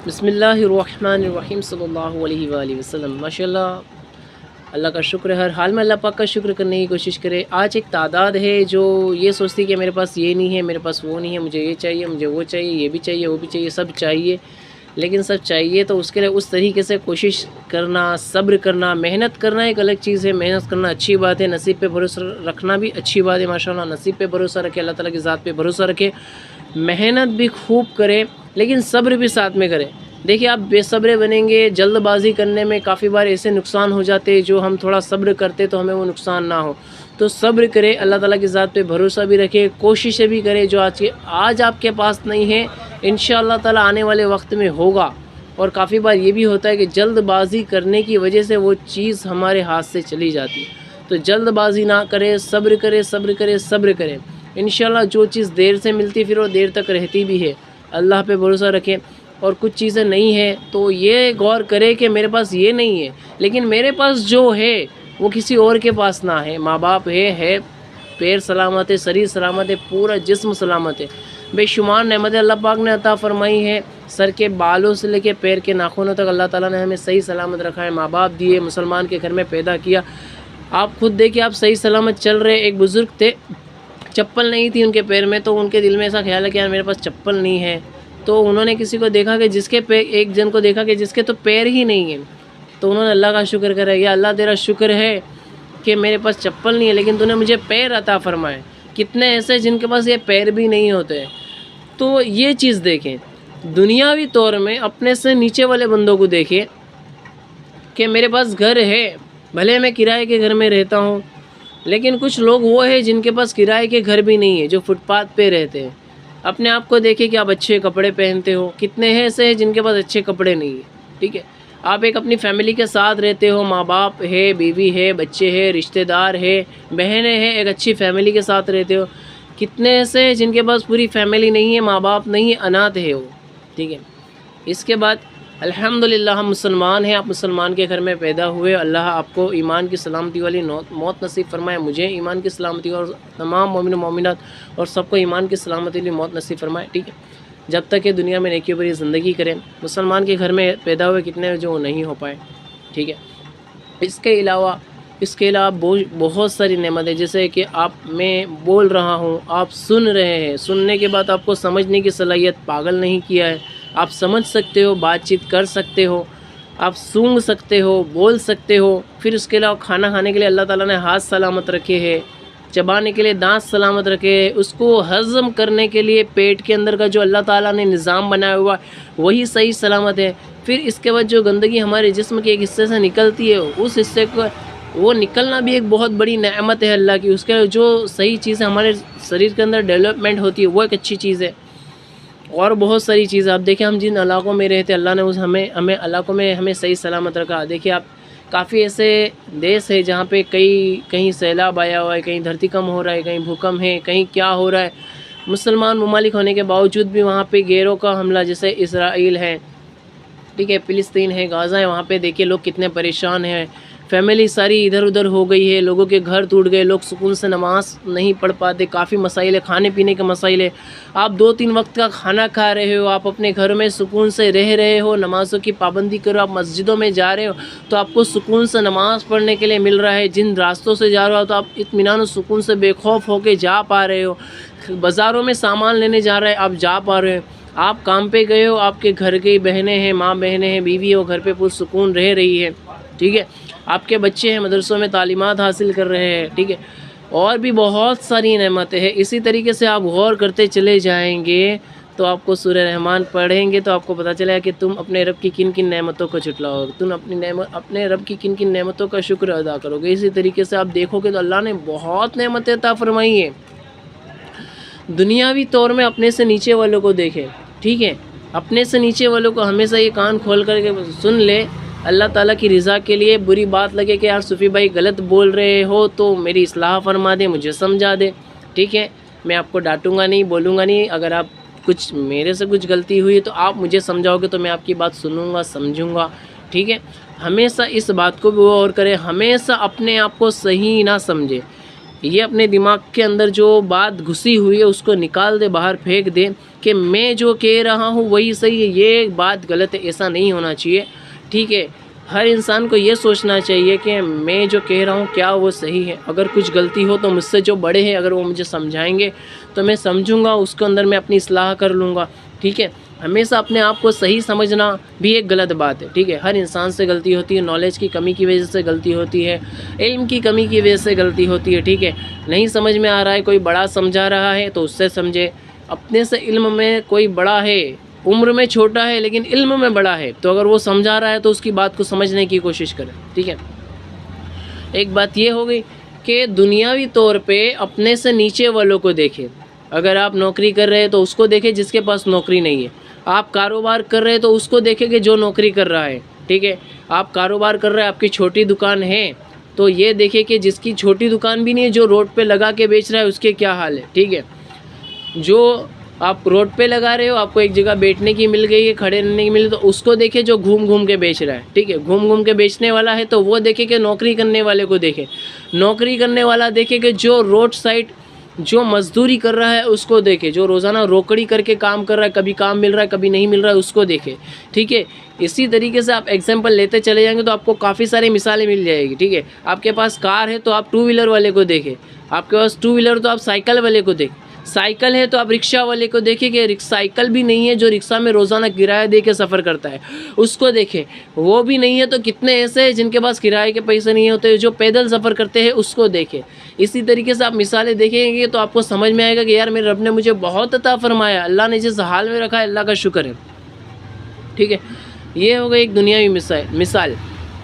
بسم اللہ الرحمن الرحیم صلی اللہ علیہ وآلہ وسلم۔ ماشاءاللہ، اللہ کا شکر ہے، ہر حال میں اللہ پاک کا شکر کرنے کی کوشش کرے۔ آج ایک تعداد ہے جو یہ سوچتی کہ میرے پاس یہ نہیں ہے، میرے پاس وہ نہیں ہے، مجھے یہ چاہیے، مجھے وہ چاہیے، یہ بھی چاہیے، وہ بھی چاہیے، سب چاہیے۔ لیکن سب چاہیے تو اس کے لیے اس طریقے سے کوشش کرنا، صبر کرنا، محنت کرنا ایک الگ چیز ہے۔ محنت کرنا اچھی بات ہے، نصیب پہ بھروسہ رکھنا بھی اچھی بات ہے۔ ماشاءاللہ نصیب پہ بھروسہ رکھے، اللہ تعالیٰ کی ذات پہ بھروسہ رکھے، محنت بھی خوب کرے، لیکن صبر بھی ساتھ میں کرے۔ دیکھیے، آپ بے صبرے بنیں گے، جلد بازی کرنے میں کافی بار ایسے نقصان ہو جاتے جو ہم تھوڑا صبر کرتے تو ہمیں وہ نقصان نہ ہو۔ تو صبر کرے، اللہ تعالیٰ کی ذات پہ بھروسہ بھی رکھے، کوششیں بھی کرے جو آج آپ کے پاس نہیں ہے، انشاءاللہ تعالیٰ آنے والے وقت میں ہوگا۔ اور کافی بار یہ بھی ہوتا ہے کہ جلد بازی کرنے کی وجہ سے وہ چیز ہمارے ہاتھ سے چلی جاتی ہے۔ تو جلد بازی نہ کرے، صبر کرے، صبر کرے، صبر کرے۔ انشاءاللہ جو چیز دیر سے ملتی پھر وہ دیر تک رہتی بھی ہے۔ اللہ پہ بھروسہ رکھے۔ اور کچھ چیزیں نہیں ہیں تو یہ غور کرے کہ میرے پاس یہ نہیں ہے، لیکن میرے پاس جو ہے وہ کسی اور کے پاس نہ ہے۔ ماں باپ ہے، پیر سلامت ہے، شریر سلامت ہے، پورا جسم سلامت ہے، بے شمار نعمتیں اللہ پاک نے عطا فرمائی ہے۔ سر کے بالوں سے لے کے پیر کے ناخنوں تک اللہ تعالیٰ نے ہمیں صحیح سلامت رکھا ہے، ماں باپ دیے، مسلمان کے گھر میں پیدا کیا۔ آپ خود دیکھیں، آپ صحیح سلامت چل رہے۔ ایک بزرگ تھے، چپل نہیں تھی ان کے پیر میں، تو ان کے دل میں ایسا خیال ہے کہ یار میرے پاس چپل نہیں ہے۔ تو انہوں نے کسی کو دیکھا کہ جس کے ایک جن کو دیکھا کہ جس کے تو پیر ہی نہیں ہیں، تو انہوں نے اللہ کا شکر کرا، یا اللہ تیرا شکر ہے کہ میرے پاس چپل نہیں ہے لیکن تو نے مجھے پیر عطا فرمائے۔ کتنے ایسے جن کے پاس یہ پیر بھی نہیں ہوتے۔ تو یہ چیز دیکھیں، دنیاوی طور میں اپنے سے نیچے والے بندوں کو دیکھیں کہ میرے پاس گھر ہے، بھلے میں کرائے کے گھر میں رہتا ہوں، لیکن کچھ لوگ وہ ہیں جن کے پاس کرائے کے گھر بھی نہیں ہے، جو فٹ پاتھ پہ رہتے ہیں۔ اپنے آپ کو دیکھیں کہ آپ اچھے کپڑے پہنتے ہو، کتنے ہیں ایسے ہیں جن کے پاس اچھے کپڑے نہیں ہیں، ٹھیک ہے۔ آپ ایک اپنی فیملی کے ساتھ رہتے ہو، ماں باپ ہے، بیوی ہے، بچے ہیں، رشتہ دار ہے، بہنیں ہیں، ایک اچھی فیملی کے ساتھ رہتے ہو۔ کتنے ایسے ہیں جن کے پاس پوری فیملی نہیں ہے، ماں باپ نہیں ہے، اناتھ ہے وہ، ٹھیک ہے۔ اس کے بعد الحمدللہ ہم مسلمان ہیں، آپ مسلمان کے گھر میں پیدا ہوئے، اللہ آپ کو ایمان کی سلامتی والی موت نصیب فرمائے، مجھے ایمان کی سلامتی اور تمام مومن و مومنات اور سب کو ایمان کی سلامتی والی موت نصیب فرمائے، ٹھیک ہے۔ جب تک کہ دنیا میں نیکی بری زندگی کریں، مسلمان کے گھر میں پیدا ہوئے کتنے جو نہیں ہو پائے، ٹھیک ہے۔ اس کے علاوہ بہت ساری نعمتیں، جیسے کہ میں بول رہا ہوں، آپ سن رہے ہیں، سننے کے بعد آپ کو سمجھنے کی صلاحیت پاگل نہیں کیا ہے، آپ سمجھ سکتے ہو، بات چیت کر سکتے ہو، آپ سونگ سکتے ہو، بول سکتے ہو۔ پھر اس کے علاوہ کھانا کھانے کے لیے اللہ تعالیٰ نے ہاتھ سلامت رکھے ہیں، چبانے کے لیے دانت سلامت رکھے ہیں، اس کو ہضم کرنے کے لیے پیٹ کے اندر کا جو اللہ تعالیٰ نے نظام بنایا ہوا وہی صحیح سلامت ہے۔ پھر اس کے بعد جو گندگی ہمارے جسم کے ایک حصے سے نکلتی ہے، اس حصے کو وہ نکلنا بھی ایک بہت بڑی نعمت ہے اللہ کی۔ اس کے جو صحیح چیزیں ہمارے شریر کے اندر ڈیولپمنٹ ہوتی ہے وہ ایک اچھی چیز ہے۔ اور بہت ساری چیزیں، آپ دیکھیں ہم جن علاقوں میں رہتے اللہ نے ہمیں علاقوں میں ہمیں صحیح سلامت رکھا۔ دیکھیے آپ، کافی ایسے دیش ہے جہاں پہ کہیں سیلاب آیا ہوا ہے، کہیں دھرتی کم ہو رہا ہے، کہیں بھوکم ہے، کہیں کیا ہو رہا ہے۔ مسلمان ممالک ہونے کے باوجود بھی وہاں پہ گیروں کا حملہ، جیسے اسرائیل ہے، ٹھیک ہے، فلسطین ہے، غازہ ہے، وہاں پہ دیکھیے لوگ کتنے پریشان ہیں، فیملی ساری ادھر ادھر ہو گئی ہے، لوگوں کے گھر ٹوٹ گئے، لوگ سکون سے نماز نہیں پڑھ پاتے، کافی مسائل ہے، کھانے پینے کے مسائل ہے۔ آپ 2-3 وقت کا کھانا کھا رہے ہو، آپ اپنے گھر میں سکون سے رہ رہے ہو، نمازوں کی پابندی کرو، آپ مسجدوں میں جا رہے ہو تو آپ کو سکون سے نماز پڑھنے کے لیے مل رہا ہے، جن راستوں سے جا رہے ہو تو آپ اطمینان و سکون سے بے خوف ہو کے جا پا رہے ہو، بازاروں میں سامان لینے جا رہے ہیں آپ جا پا رہے ہو، آپ کام پہ گئے ہو، آپ کے گھر کی بہنیں ہیں، ماں بہنیں ہیں، بیوی ہو، گھر پہ پرسکون رہ رہی ہے، ٹھیک ہے۔ آپ کے بچے ہیں، مدرسوں میں تعلیمات حاصل کر رہے ہیں، ٹھیک ہے۔ اور بھی بہت ساری نعمتیں ہیں۔ اسی طریقے سے آپ غور کرتے چلے جائیں گے تو آپ کو سورہ رحمان پڑھیں گے تو آپ کو پتہ چلے گا کہ تم اپنے رب کی کن کن نعمتوں کو جھٹلاؤ گے، تم اپنے رب کی کن کن نعمتوں کا شکر ادا کرو گے۔ اسی طریقے سے آپ دیکھو گے تو اللہ نے بہت نعمتیں عطا فرمائی ہیں۔ دنیاوی طور میں اپنے سے نیچے والوں کو دیکھیں، ٹھیک ہے، اپنے سے نیچے والوں کو ہمیشہ یہ کان کھول کر کے سن لے، اللہ تعالیٰ کی رضا کے لیے بری بات لگے کہ یار صوفی بھائی غلط بول رہے ہو تو میری اصلاح فرما دے، مجھے سمجھا دے، ٹھیک ہے، میں آپ کو ڈانٹوں گا نہیں، بولوں گا نہیں، اگر آپ میرے سے کچھ غلطی ہوئی تو آپ مجھے سمجھاؤ گے تو میں آپ کی بات سنوں گا، سمجھوں گا، ٹھیک ہے۔ ہمیشہ اس بات کو بھی غور کرے، ہمیشہ اپنے آپ کو صحیح نہ سمجھے۔ یہ اپنے دماغ کے اندر جو بات گھسی ہوئی ہے اس کو نکال دے، باہر پھینک دے کہ میں جو کہہ رہا ہوں وہی صحیح ہے، یہ بات غلط ہے، ایسا نہیں ہونا چاہیے، ٹھیک ہے۔ ہر انسان کو یہ سوچنا چاہیے کہ میں جو کہہ رہا ہوں کیا وہ صحیح ہے، اگر کچھ غلطی ہو تو مجھ سے جو بڑے ہیں اگر وہ مجھے سمجھائیں گے تو میں سمجھوں گا، اس کے اندر میں اپنی اصلاح کر لوں گا، ٹھیک ہے۔ ہمیشہ اپنے آپ کو صحیح سمجھنا بھی ایک غلط بات ہے، ٹھیک ہے۔ ہر انسان سے غلطی ہوتی ہے، نالج کی کمی کی وجہ سے غلطی ہوتی ہے، علم کی کمی کی وجہ سے غلطی ہوتی ہے، ٹھیک ہے۔ نہیں سمجھ میں آ رہا ہے، کوئی بڑا سمجھا رہا ہے تو اس سے سمجھے، اپنے سے علم میں کوئی بڑا ہے، عمر میں چھوٹا ہے لیکن علم میں بڑا ہے، تو اگر وہ سمجھا رہا ہے تو اس کی بات کو سمجھنے کی کوشش کریں، ٹھیک ہے۔ ایک بات یہ ہو گئی کہ دنیاوی طور پہ اپنے سے نیچے والوں کو دیکھیں، اگر آپ نوکری کر رہے ہیں تو اس کو دیکھیں جس کے پاس نوکری نہیں ہے، آپ کاروبار کر رہے ہیں تو اس کو دیکھیں کہ جو نوکری کر رہا ہے، ٹھیک ہے۔ آپ کاروبار کر رہے ہیں، آپ کی چھوٹی دکان ہے تو یہ دیکھیں کہ جس کی چھوٹی دکان بھی نہیں ہے، جو روڈ پہ لگا کے بیچ رہا ہے اس کے کیا حال ہے، ٹھیک ہے۔ جو آپ روڈ پہ لگا رہے ہو، آپ کو ایک جگہ بیٹھنے کی مل گئی ہے، کھڑے رہنے کی مل، تو اس کو دیکھیں جو گھوم گھوم کے بیچ رہا ہے، ٹھیک ہے۔ گھوم گھوم کے بیچنے والا ہے تو وہ دیکھیں کہ نوکری کرنے والے کو دیکھیں، نوکری کرنے والا دیکھے کہ جو روڈ سائڈ جو مزدوری کر رہا ہے اس کو دیکھے، جو روزانہ روکڑی کر کے کام کر رہا ہے، کبھی کام مل رہا ہے کبھی نہیں مل رہا ہے اس کو دیکھے، ٹھیک ہے۔ اسی طریقے سے آپ ایگزامپل لیتے چلے جائیں گے تو آپ کو کافی ساری مثالیں مل جائے گی، ٹھیک ہے۔ آپ کے پاس کار ہے تو آپ ٹو ویلر والے کو دیکھیں، آپ کے پاس ٹو ویلر تو آپ سائیکل والے کو دیکھیں، سائیکل ہے تو آپ رکشہ والے کو دیکھیں کہ سائیکل بھی نہیں ہے جو رکشہ میں روزانہ کرایہ دے کے سفر کرتا ہے اس کو دیکھیں، وہ بھی نہیں ہے تو کتنے ایسے ہیں جن کے پاس کرایے کے پیسے نہیں ہوتے جو پیدل سفر کرتے ہیں اس کو دیکھیں۔ اسی طریقے سے آپ مثالیں دیکھیں گے تو آپ کو سمجھ میں آئے گا کہ یار میرے رب نے مجھے بہت عطا فرمایا، اللہ نے جس حال میں رکھا ہے اللہ کا شکر ہے، ٹھیک ہے۔ یہ ہوگا ایک دنیاوی مثال۔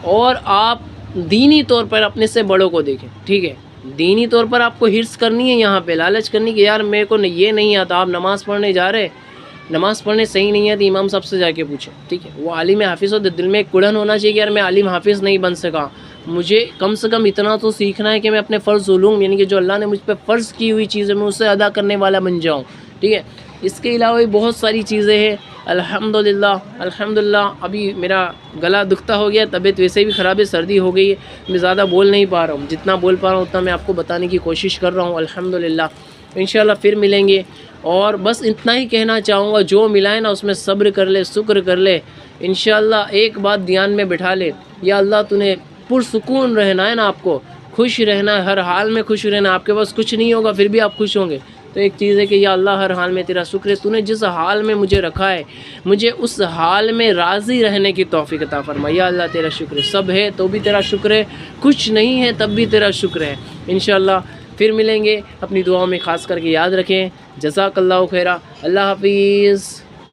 اور آپ دینی طور پر اپنے سے بڑوں کو دیکھیں، ٹھیک ہے۔ دینی طور پر آپ کو حرص کرنی ہے، یہاں پہ لالچ کرنی کہ یار میرے کو یہ نہیں آتا، آپ نماز پڑھنے جا رہے، نماز پڑھنے صحیح نہیں آتی، امام صاحب سے جا کے پوچھیں، ٹھیک ہے۔ وہ عالم حافظ ہو تو دل میں ایک کڑھن ہونا چاہیے کہ یار میں عالم حافظ نہیں بن سکا، مجھے کم سے کم اتنا تو سیکھنا ہے کہ میں اپنے فرض علوم یعنی کہ جو اللہ نے مجھ پہ فرض کی ہوئی چیزیں میں اسے ادا کرنے والا بن جاؤں، ٹھیک ہے۔ اس کے علاوہ بھی بہت ساری چیزیں ہیں، الحمدللہ ابھی میرا گلا دکھتا ہو گیا، طبیعت ویسے بھی خراب ہے، سردی ہو گئی ہے، میں زیادہ بول نہیں پا رہا ہوں، جتنا بول پا رہا ہوں اتنا میں آپ کو بتانے کی کوشش کر رہا ہوں، الحمدللہ۔ انشاءاللہ پھر ملیں گے، اور بس اتنا ہی کہنا چاہوں گا، جو ملا ہے نا اس میں صبر کر لے، شکر کر لے، انشاءاللہ ایک بات دھیان میں بٹھا لے، یا اللہ تو نے پرسکون رہنا ہے نا، آپ کو خوش رہنا ہے، ہر حال میں خوش رہنا، آپ کے پاس کچھ نہیں ہوگا پھر بھی آپ خوش ہوں گے، تو ایک چیز ہے کہ یا اللہ ہر حال میں تیرا شکر ہے، تو نے جس حال میں مجھے رکھا ہے مجھے اس حال میں راضی رہنے کی توفیق عطا فرما، یا اللہ تیرا شکر ہے، سب ہے تو بھی تیرا شکر ہے، کچھ نہیں ہے تب بھی تیرا شکر ہے۔ انشاءاللہ پھر ملیں گے، اپنی دعاؤں میں خاص کر کے یاد رکھیں۔ جزاک اللہ خیرہ، اللہ حافظ۔